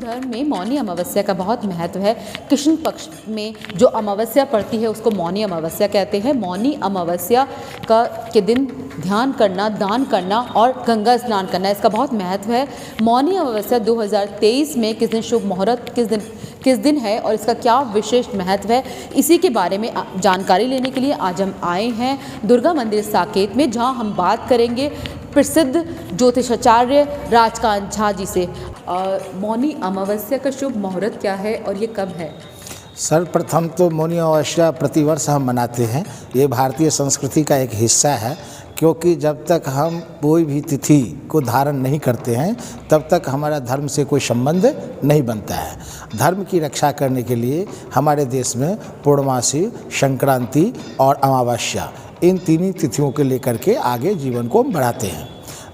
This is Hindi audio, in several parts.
धर्म में मौनी अमावस्या का बहुत महत्व है। कृष्ण पक्ष में जो अमावस्या पड़ती है उसको मौनी अमावस्या कहते हैं। मौनी अमावस्या के दिन ध्यान करना, दान करना और गंगा स्नान करना, इसका बहुत महत्व है। मौनी अमावस्या 2023 में किस दिन शुभ मुहूर्त किस दिन है और इसका क्या विशेष महत्व है, इसी के बारे में जानकारी लेने के लिए आज हम आए हैं दुर्गा मंदिर साकेत में, जहां हम बात करेंगे प्रसिद्ध ज्योतिषाचार्य राजकांत झा जी से। मौनी अमावस्या का शुभ मुहूर्त क्या है और ये कब है? सर्वप्रथम तो मौनी अमावस्या प्रतिवर्ष हम मनाते हैं। ये भारतीय संस्कृति का एक हिस्सा है, क्योंकि जब तक हम कोई भी तिथि को धारण नहीं करते हैं तब तक हमारा धर्म से कोई संबंध नहीं बनता है। धर्म की रक्षा करने के लिए हमारे देश में पूर्णमासी, संक्रांति और अमावस्या, इन तीन तिथियों को लेकर के आगे जीवन को बढ़ाते हैं,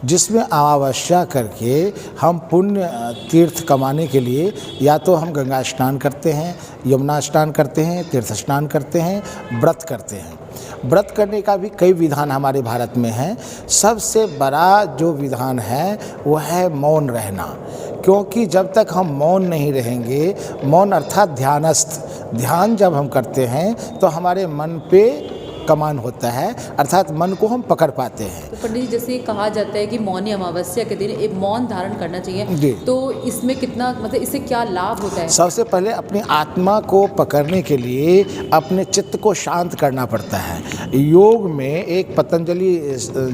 जिसमें अमावस्या करके हम पुण्य तीर्थ कमाने के लिए या तो हम गंगा स्नान करते हैं, यमुना स्नान करते हैं, तीर्थ स्नान करते हैं, व्रत करते हैं। व्रत करने का भी कई विधान हमारे भारत में हैं। सबसे बड़ा जो विधान है वो है मौन रहना, क्योंकि जब तक हम मौन नहीं रहेंगे, मौन अर्थात ध्यानस्थ, ध्यान जब हम करते हैं तो हमारे मन पे कमान होता है, अर्थात मन को हम पकड़ पाते हैं। तो पंडित जी, जैसे कहा जाता है कि मौनी अमावस्या के दिन एक मौन धारण करना चाहिए, तो इसमें कितना, मतलब इससे क्या लाभ होता है? सबसे पहले अपनी आत्मा को पकड़ने के लिए अपने चित्त को शांत करना पड़ता है। योग में एक पतंजलि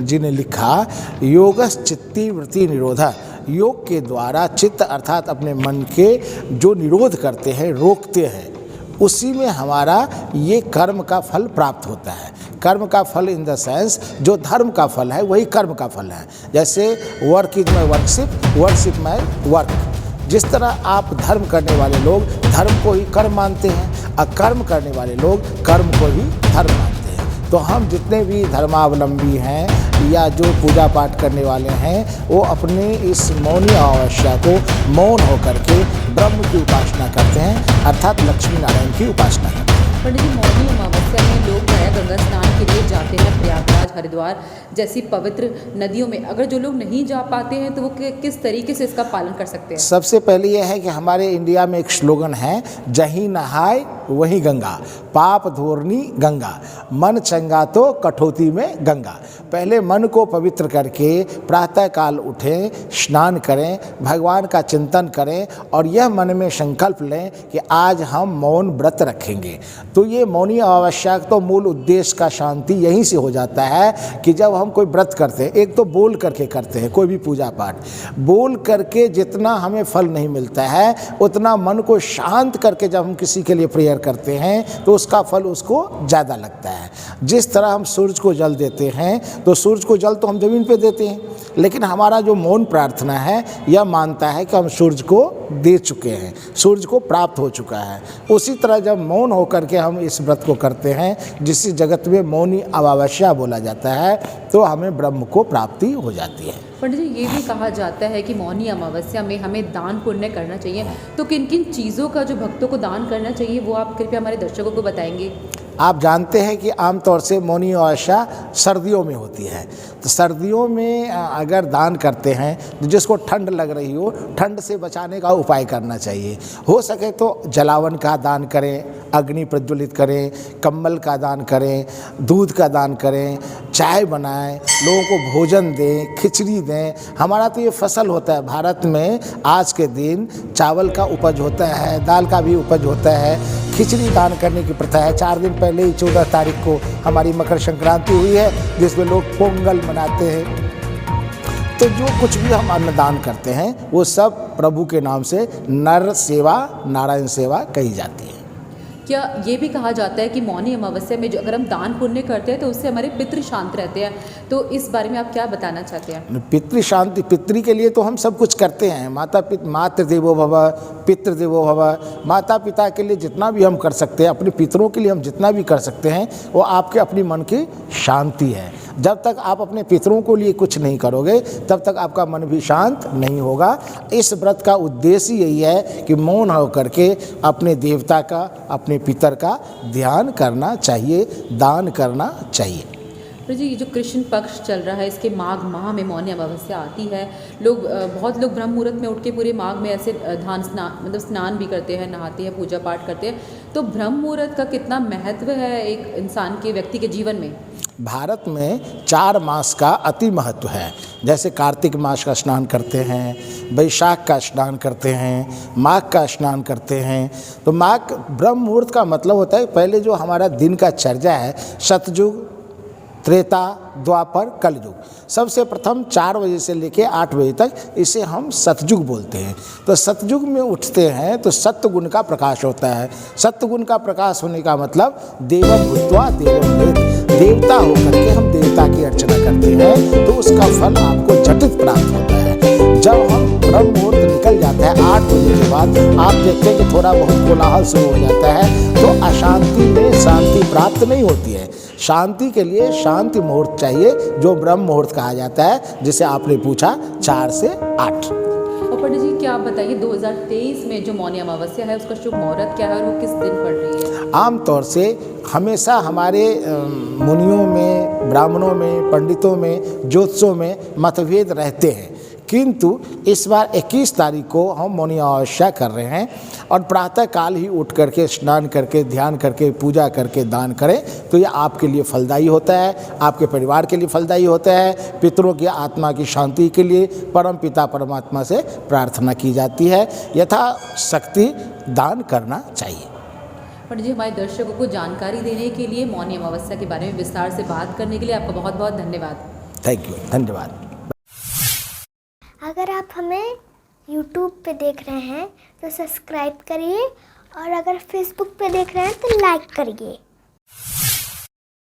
जी ने लिखा, योगस् चित्ती वृत्ति निरोधा। योग के द्वारा चित्त अर्थात अपने मन के जो निरोध करते हैं, रोकते हैं, उसी में हमारा ये कर्म का फल प्राप्त होता है। कर्म का फल इन द सेंस जो धर्म का फल है वही कर्म का फल है। जैसे work is my worship, worship my work. जिस तरह आप धर्म करने वाले लोग धर्म को ही कर्म मानते हैं और कर्म करने वाले लोग कर्म को ही धर्म मानते हैं। तो हम जितने भी धर्मावलंबी हैं या जो पूजा पाठ करने वाले हैं, वो अपने इस मौनी अमावस्या को मौन होकर के ब्रह्म की उपासना करते हैं, अर्थात लक्ष्मी नारायण की उपासना करते हैं। पंडित जी, मौनी अमावस्या में लोग गंगा स्नान के लिए जाते हैं, प्रयागराज, हरिद्वार जैसी पवित्र नदियों में। अगर जो लोग नहीं जा पाते हैं तो वो किस तरीके से इसका पालन कर सकते हैं? सबसे पहले यह है कि हमारे इंडिया में एक स्लोगन है, जहीं नहाए वहीं गंगा, पाप धोरनी गंगा, मन चंगा तो कठौती में गंगा। पहले मन को पवित्र करके प्रातःकाल उठें, स्नान करें, भगवान का चिंतन करें और यह मन में संकल्प लें कि आज हम मौन व्रत रखेंगे। तो ये मौनी अमावस्या तो मूल उद्देश्य का शांति यहीं से हो जाता है कि जब हम कोई व्रत करते हैं, एक तो बोल करके करते हैं, कोई भी पूजा पाठ बोल करके जितना हमें फल नहीं मिलता है, उतना मन को शांत करके जब हम किसी के लिए प्रेयर करते हैं तो उसका फल उसको ज़्यादा लगता है। जिस तरह हम सूरज को जल देते हैं, तो सूरज को जल तो हम ज़मीन पे देते हैं, लेकिन हमारा जो मौन प्रार्थना है यह मानता है कि हम सूरज को दे चुके हैं, सूरज को प्राप्त हो चुका है। उसी तरह जब मौन होकर के हम इस व्रत को करते हैं, जिस जगत में मौनी अमावस्या बोला जाता है, तो हमें ब्रह्म को प्राप्ति हो जाती है। पंडित जी, ये भी कहा जाता है कि मौनी अमावस्या में हमें दान पुण्य करना चाहिए, तो किन किन चीज़ों का जो भक्तों को दान करना चाहिए वो आप कृपया हमारे दर्शकों को बताएंगे? आप जानते हैं कि आमतौर से मौनी अमावस्या सर्दियों में होती है, तो सर्दियों में अगर दान करते हैं, तो जिसको ठंड लग रही हो, ठंड से बचाने का उपाय करना चाहिए। हो सके तो जलावन का दान करें, अग्नि प्रज्वलित करें, कंबल का दान करें, दूध का दान करें, चाय बनाएं, लोगों को भोजन दें, खिचड़ी दें। हमारा तो ये फसल होता है भारत में, आज के दिन चावल का उपज होता है, दाल का भी उपज होता है, खिचड़ी दान करने की प्रथा है। 4 दिन पहले ही 14 तारीख को हमारी मकर संक्रांति हुई है, जिसमें लोग पोंगल मनाते हैं। तो जो कुछ भी हम अन्नदान करते हैं वो सब प्रभु के नाम से नर सेवा, नारायण सेवा कही जाती है। क्या ये भी कहा जाता है कि मौनी अमावस्या में जो अगर हम दान पुण्य करते हैं तो उससे हमारे पितृ शांत रहते हैं, तो इस बारे में आप क्या बताना चाहते हैं? पितृ शांति, पितृ के लिए तो हम सब कुछ करते हैं। मातृदेवो भव, पितृदेवो भव। माता पिता के लिए जितना भी हम कर सकते हैं, अपने पितरों के लिए हम जितना भी कर सकते हैं, वो आपके अपनी मन की शांति है। जब तक आप अपने पितरों को लिए कुछ नहीं करोगे, तब तक आपका मन भी शांत नहीं होगा। इस व्रत का उद्देश्य यही है कि मौन होकर के अपने देवता का, अपने पितर का ध्यान करना चाहिए, दान करना चाहिए। पर जी ये जो कृष्ण पक्ष चल रहा है, इसके माघ माह में मौनी अमावस्या आती है। बहुत लोग ब्रह्म मुहूर्त में उठ के पूरे माघ में ऐसे धान स्नान मतलब स्नान भी करते हैं, नहाते हैं, पूजा पाठ करते हैं। तो ब्रह्म मुहूर्त का कितना महत्व है एक इंसान के व्यक्ति के जीवन में? भारत में 4 मास का अति महत्व है। जैसे कार्तिक मास का स्नान करते हैं, वैशाख का स्नान करते हैं, माघ का स्नान करते हैं। तो माघ ब्रह्म मुहूर्त का मतलब होता है पहले जो हमारा दिन का चर्या है, सतयुग, त्रेता, द्वापर, कलयुग। सबसे प्रथम 4 बजे से लेके 8 बजे तक इसे हम सतयुग बोलते हैं। तो सतयुग में उठते हैं तो सत्य गुण का प्रकाश होता है। सत्य गुण का प्रकाश होने का मतलब देवम भूत्वा देवम वेद, देवता होकर के हम देवता की अर्चना करते हैं तो उसका फल आपको झटित प्राप्त होता है। जब हम ब्रह्म मुहूर्त निकल जाता है 8 बजे के बाद, आप देखते हैं कि थोड़ा बहुत कोलाहल शुरू हो जाता है, तो अशांति में शांति प्राप्त नहीं होती है। शांति के लिए शांति मुहूर्त चाहिए, जो ब्रह्म मुहूर्त कहा जाता है, जिसे आपने पूछा 4 से 8। और पंडित जी क्या आप बताइए 2023 में जो मौनी अमावस्या है उसका शुभ मुहूर्त क्या है और वो किस दिन पड़ रही है? आमतौर से हमेशा हमारे मुनियों में, ब्राह्मणों में, पंडितों में, ज्योतिषों में मतभेद रहते हैं, किंतु इस बार 21 तारीख को हम मौनी अमावस्या कर रहे हैं और प्रातः काल ही उठ करके स्नान करके ध्यान करके पूजा करके दान करें तो ये आपके लिए फलदायी होता है, आपके परिवार के लिए फलदायी होता है। पितरों की आत्मा की शांति के लिए परम पिता परमात्मा से प्रार्थना की जाती है। यथाशक्ति दान करना चाहिए। पंडित जी हमारे दर्शकों को जानकारी देने के लिए, मौनी अमावस्या के बारे में विस्तार से बात करने के लिए आपका बहुत बहुत धन्यवाद। थैंक यू, धन्यवाद। अगर आप हमें YouTube पे देख रहे हैं तो सब्सक्राइब करिए और अगर Facebook पे देख रहे हैं तो लाइक करिए।